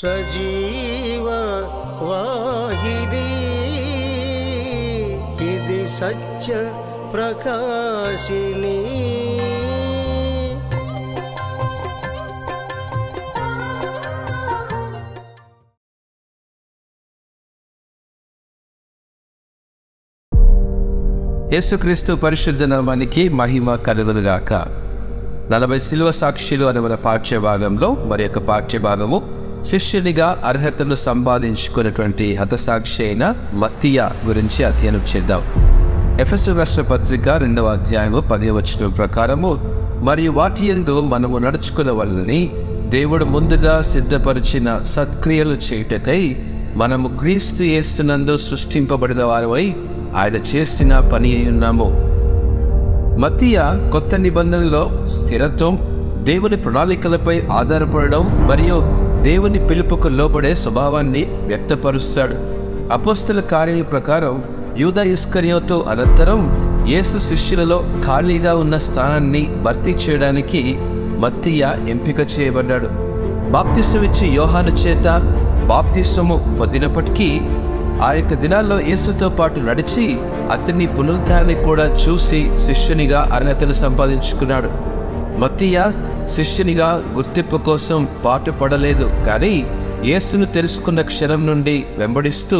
సజీవ వాహిని ఇది సత్య ప్రకాశిని. యేసుక్రీస్తు పరిశుద్ధ నామానికి మహిమ కలుగునుగాక. 40 శిలువ సాక్షులు అనే మన పాఠ్యభాగంలో మరి యొక్క పాఠ్యభాగము శిష్యునిగా అర్హతను సంపాదించుకున్నటువంటి హతసాక్షి అయిన మత్తీయ గురించి అధ్యయనం చేద్దాం. ఎఫెసు రాష్ట్ర పత్రిక 2వ అధ్యాయము 10వ వచనం ప్రకారము, మరియు వాటి యందు మనము నడుచుకునవలెనని దేవుడు ముందుగా సిద్ధపరిచిన సత్క్రియలు చేయుటకై మనము క్రీస్తు యేసునందు సృష్టింపబడిన వారమై ఆయన చేసిన పని అయి ఉన్నాము. మత్తీయ కొత్త నిబంధనలో స్థిరత్వం, దేవుని ప్రణాళికలపై ఆధారపడడం మరియు దేవుని పిలుపుకు లోబడే స్వభావాన్ని వ్యక్తపరుస్తాడు. అపోస్తల కార్యాల ప్రకారం యూదా ఇస్కరియోతు అనంతరం యేసు శిష్యులలో ఖాళీగా ఉన్న స్థానాన్ని భర్తీ చేయడానికి మత్తీయ ఎంపిక చేయబడ్డాడు. బాప్తిస్మం ఇచ్చి యోహాను చేత బాప్తిస్మము పొందినప్పటికీ ఆ యొక్క దినాల్లో యేసుతో పాటు నడిచి అతని పునరుద్ధాన్ని కూడా చూసి శిష్యునిగా అర్హతను సంపాదించుకున్నాడు. మత్తీయ శిష్యునిగా గుర్తింపు కోసం పాటుపడలేదు, కానీ యేసును తెలుసుకున్న క్షణం నుండి వెంబడిస్తూ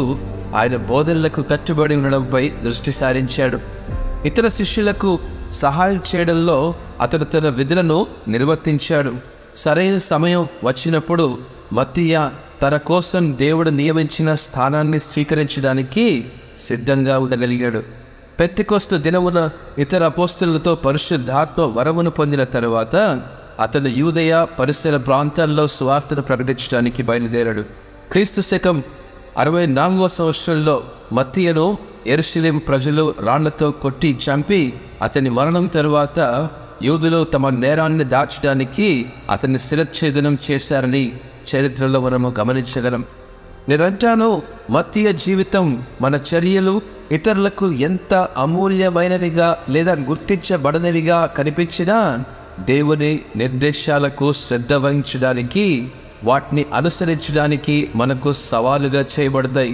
ఆయన బోధనలకు కట్టుబడి ఉండడంపై దృష్టి సారించాడు. ఇతర శిష్యులకు సహాయం చేయడంలో అతడు తన విధులను నిర్వర్తించాడు. సరైన సమయం వచ్చినప్పుడు మత్తీయ తన కోసం దేవుడు నియమించిన స్థానాన్ని స్వీకరించడానికి సిద్ధంగా ఉండగలిగాడు. పెంతెకొస్తు దినమున ఇతర అపోస్తలులతో పరిశుద్ధాత్మ వరమును పొందిన తరువాత అతను యూదయ పరిసర ప్రాంతాల్లో సువార్తను ప్రకటించడానికి బయలుదేరాడు. క్రీస్తు శకం 64వ సంవత్సరంలో మత్తీయను యెరూషలేము ప్రజలు రాళ్లతో కొట్టి చంపి అతని మరణం తరువాత యూదులు తమ నేరాన్ని దాచడానికి అతన్ని శిరచ్ఛేదనం చేశారని చరిత్రలో మనము గమనించగలం. నేనంటాను, మత్తీయ జీవితం, మన చర్యలు ఇతరులకు ఎంత అమూల్యమైనవిగా లేదా గుర్తించబడనివిగా కనిపించినా దేవుని నిర్దేశాలకు శ్రద్ధ వహించడానికి, వాటిని అనుసరించడానికి మనకు సవాలుగా చేయబడతాయి.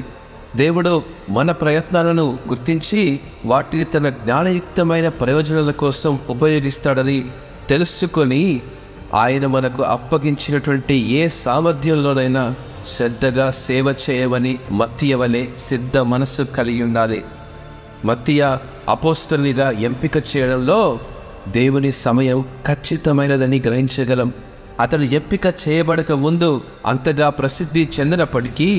దేవుడు మన ప్రయత్నాలను గుర్తించి వాటిని తన జ్ఞానయుక్తమైన ప్రయోజనాల కోసం ఉపయోగిస్తాడని తెలుసుకొని ఆయన మనకు అప్పగించినటువంటి ఏ సామర్థ్యంలోనైనా శ్రద్ధగా సేవ చేయమని మత్తీయ వలె సిద్ధ మనసు కలిగి ఉండాలి. మత్తీయ అపోస్తలునిగా ఎంపిక చేయడంలో దేవుని సమయం ఖచ్చితమైనదని గ్రహించగలం. అతను ఎంపిక చేయబడక ముందు అంతగా ప్రసిద్ధి చెందినప్పటికీ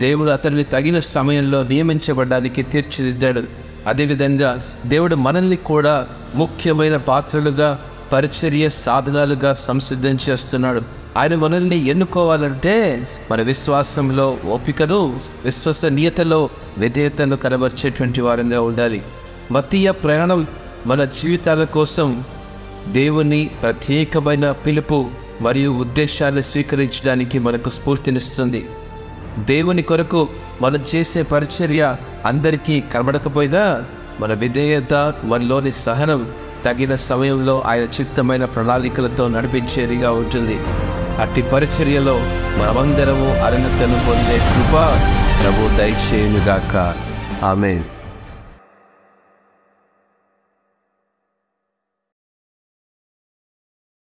దేవుడు అతన్ని తగిన సమయంలో నియమించబడడానికి తీర్చిదిద్దాడు. అదేవిధంగా దేవుడు మనల్ని కూడా ముఖ్యమైన పాత్రలుగా, పరిచర్య సాధనాలుగా సంసిద్ధం చేస్తున్నాడు. ఆయన మనల్ని ఎన్నుకోవాలంటే మన విశ్వాసంలో ఓపికను, విశ్వసనీయతలో విధేయతను కనబర్చేటువంటి వారంగా ఉండాలి. మత్తీయ ప్రయాణం మన జీవితాల కోసం దేవుని ప్రత్యేకమైన పిలుపు మరియు ఉద్దేశాన్ని స్వీకరించడానికి మనకు స్ఫూర్తినిస్తుంది. దేవుని కొరకు మనం చేసే పరిచర్య అందరికీ కనబడకపోయినా మన విధేయత, మనలోని సహనం తగిన సమయంలో ఆయన చిత్తమైన ప్రణాళికలతో నడిపించేదిగా ఉంటుంది. అట్టి పరిచర్యలో మనమందరము అర్హతను పొందే కృప ప్రభు దయచేయునుగాక. ఆమేన్.